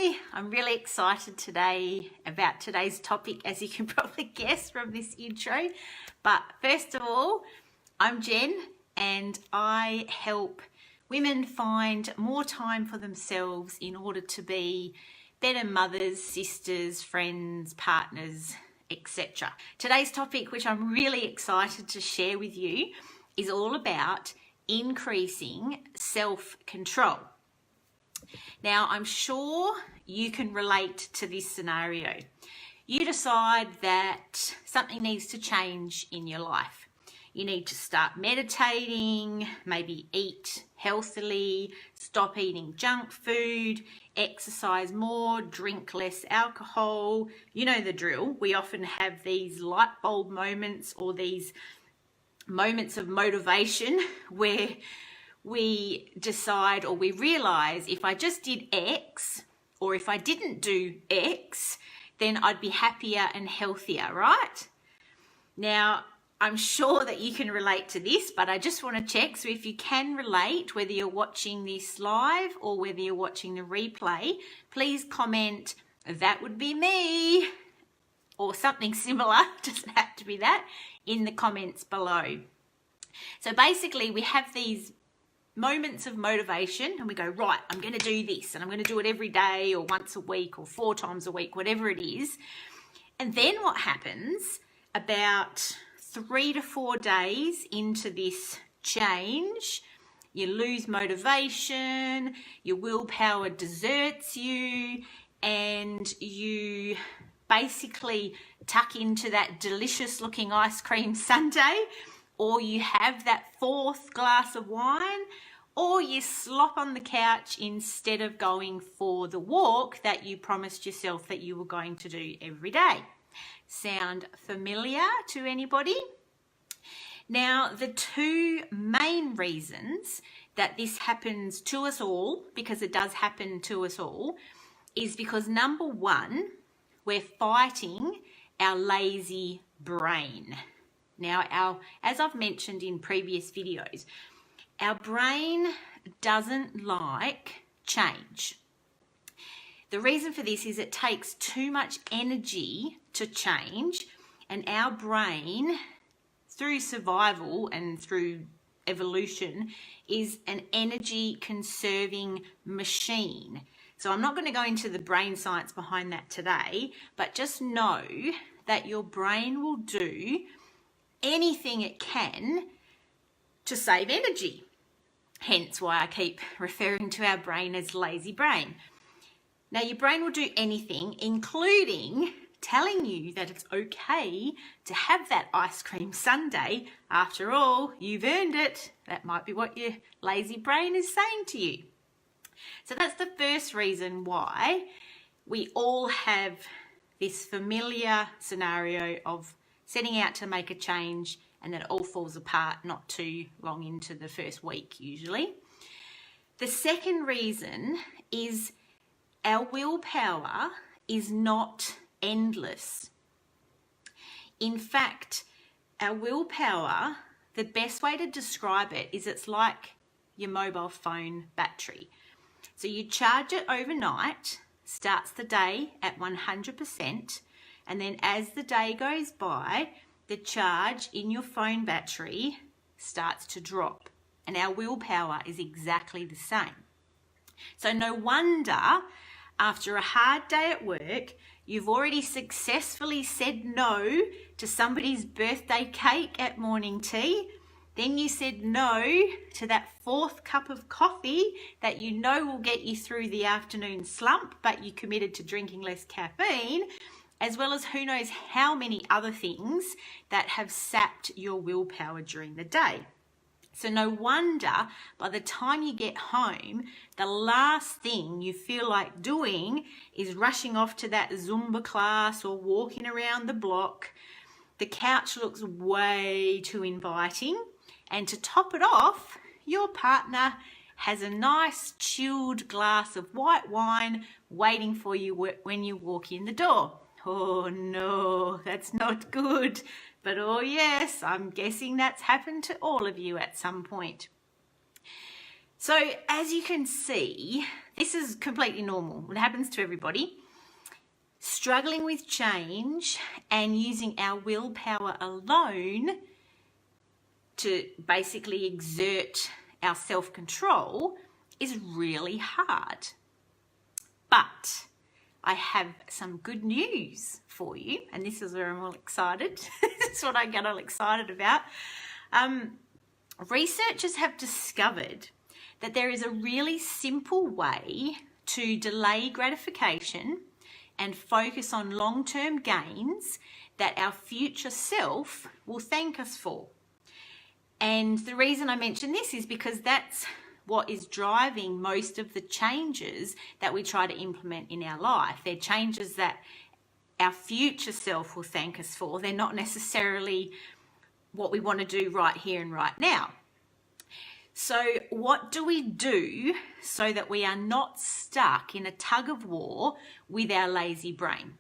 Hi, I'm really excited today about today's topic, as you can probably guess from this intro. But first of all, I'm Jen and I help women find more time for themselves in order to be better mothers, sisters, friends, partners, etc. Today's topic, which I'm really excited to share with you, is all about increasing self-control. Now, I'm sure you can relate to this scenario. You decide that something needs to change in your life. You need to start meditating, maybe eat healthily, stop eating junk food, exercise more, drink less alcohol. You know the drill. We often have these light bulb moments or these moments of motivation where we decide or we realize if I just did X or if I didn't do X, then I'd be happier and healthier, right? Now, I'm sure that you can relate to this, but I just want to check. So if you can relate, whether you're watching this live or whether you're watching the replay, please comment, that would be me, or something similar, doesn't have to be that, in the comments below. So basically we have these moments of motivation and we go, right, I'm going to do this and I'm going to do it every day or once a week or 4 times a week, whatever it is. And then what happens about 3 to 4 days into this change, you lose motivation, your willpower deserts you, and you basically tuck into that delicious looking ice cream sundae, or you have that 4th glass of wine, or you slop on the couch instead of going for the walk that you promised yourself that you were going to do every day. Sound familiar to anybody? Now, the 2 main reasons that this happens to us all, because it does happen to us all, is because number 1, we're fighting our lazy brain. Now, as I've mentioned in previous videos, our brain doesn't like change. The reason for this is it takes too much energy to change, and our brain, through survival and through evolution, is an energy conserving machine. So I'm not going to go into the brain science behind that today, but just know that your brain will do anything it can to save energy. Hence why I keep referring to our brain as lazy brain. Now, your brain will do anything, including telling you that it's okay to have that ice cream sundae. After all, you've earned it. That might be what your lazy brain is saying to you. So that's the first reason why we all have this familiar scenario of setting out to make a change and then it all falls apart not too long into the first week usually. The second reason is our willpower is not endless. In fact, our willpower, the best way to describe it is it's like your mobile phone battery. So you charge it overnight, starts the day at 100%, and then as the day goes by, the charge in your phone battery starts to drop. And our willpower is exactly the same. So no wonder after a hard day at work, you've already successfully said no to somebody's birthday cake at morning tea. Then you said no to that 4th cup of coffee that you know will get you through the afternoon slump, but you committed to drinking less caffeine, as well as who knows how many other things that have sapped your willpower during the day. So no wonder by the time you get home, the last thing you feel like doing is rushing off to that Zumba class or walking around the block. The couch looks way too inviting. And to top it off, your partner has a nice chilled glass of white wine waiting for you when you walk in the door. Oh no, that's not good. But oh yes, I'm guessing that's happened to all of you at some point. So as you can see, this is completely normal. It happens to everybody. Struggling with change and using our willpower alone to basically exert our self-control is really hard. But I have some good news for you, and this is where I'm all excited. This is what I get all excited about. Researchers have discovered that there is a really simple way to delay gratification and focus on long-term gains that our future self will thank us for. And the reason I mention this is because that's what is driving most of the changes that we try to implement in our life. They're changes that our future self will thank us for. They're not necessarily what we want to do right here and right now. So what do we do so that we are not stuck in a tug of war with our lazy brain?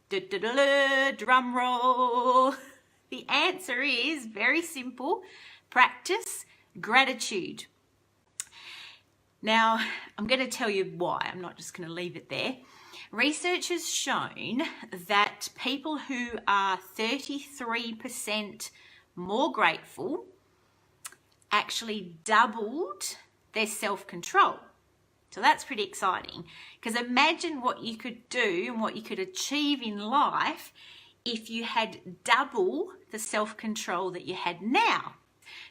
Drum roll. The answer is very simple. Practice gratitude. Now, I'm going to tell you why. I'm not just going to leave it there. Research has shown that people who are 33% more grateful actually doubled their self-control. So that's pretty exciting, because imagine what you could do and what you could achieve in life if you had double the self-control that you had now.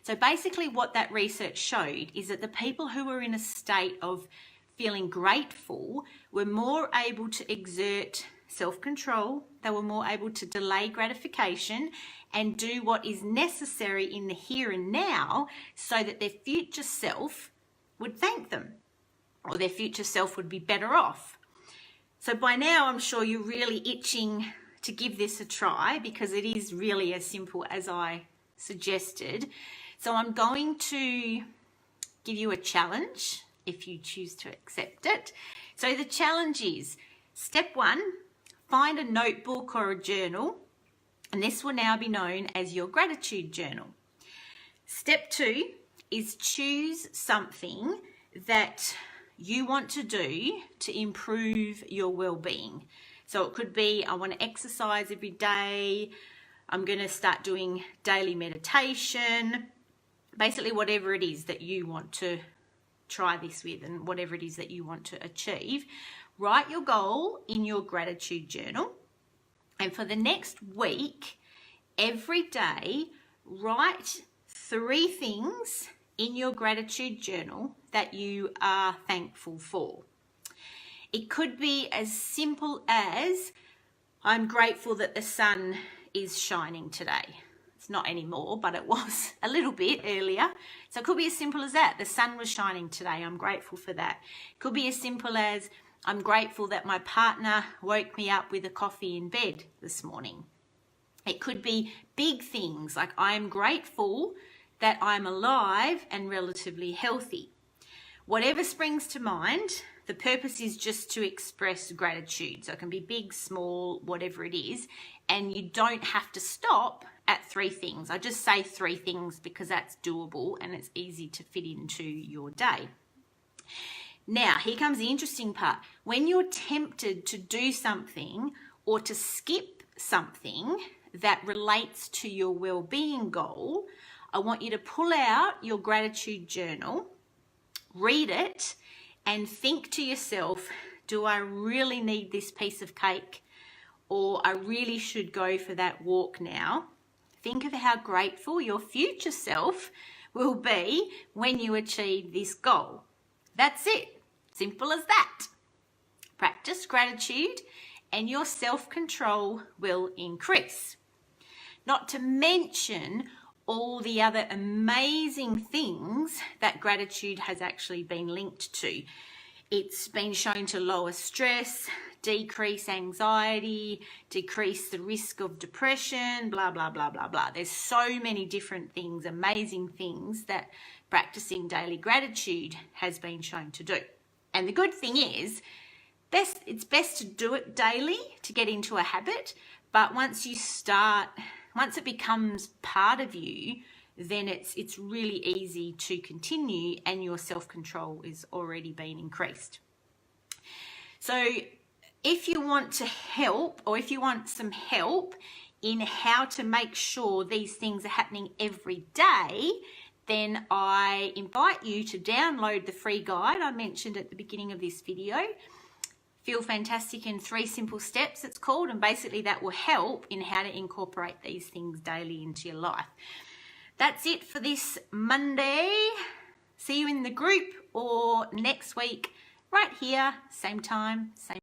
So basically what that research showed is that the people who were in a state of feeling grateful were more able to exert self-control, they were more able to delay gratification and do what is necessary in the here and now so that their future self would thank them, or their future self would be better off. So by now I'm sure you're really itching to give this a try, because it is really as simple as I suggested. So I'm going to give you a challenge if you choose to accept it. So the challenge is, step 1, find a notebook or a journal, and this will now be known as your gratitude journal. Step 2 is choose something that you want to do to improve your well-being. So it could be, I want to exercise every day, I'm going to start doing daily meditation, basically whatever it is that you want to try this with and whatever it is that you want to achieve. Write your goal in your gratitude journal, and for the next week, every day, write 3 things in your gratitude journal that you are thankful for. It could be as simple as, I'm grateful that the sun is shining today. It's not anymore, but it was a little bit earlier. So it could be as simple as that. The sun was shining today. I'm grateful for that. It could be as simple as, I'm grateful that my partner woke me up with a coffee in bed this morning. It could be big things like, I'm grateful that I'm alive and relatively healthy. Whatever springs to mind, the purpose is just to express gratitude. So it can be big, small, whatever it is. And you don't have to stop at 3 things. I just say 3 things because that's doable and it's easy to fit into your day. Now, here comes the interesting part. When you're tempted to do something or to skip something that relates to your well-being goal, I want you to pull out your gratitude journal, read it, and think to yourself, do I really need this piece of cake? Or I really should go for that walk now. Think of how grateful your future self will be when you achieve this goal. That's it. Simple as that. Practice gratitude and your self-control will increase. Not to mention all the other amazing things that gratitude has actually been linked to. It's been shown to lower stress, decrease anxiety, decrease the risk of depression, blah, blah, blah, blah, blah. There's so many different things, amazing things that practicing daily gratitude has been shown to do. And the good thing is, it's best to do it daily to get into a habit, but once it becomes part of you, then it's really easy to continue, and your self-control is already been increased. So if you want to help, or if you want some help in how to make sure these things are happening every day, then I invite you to download the free guide I mentioned at the beginning of this video. Feel Fantastic in 3 Simple Steps, it's called, and basically that will help in how to incorporate these things daily into your life. That's it for this Monday. See you in the group or next week right here, same time, same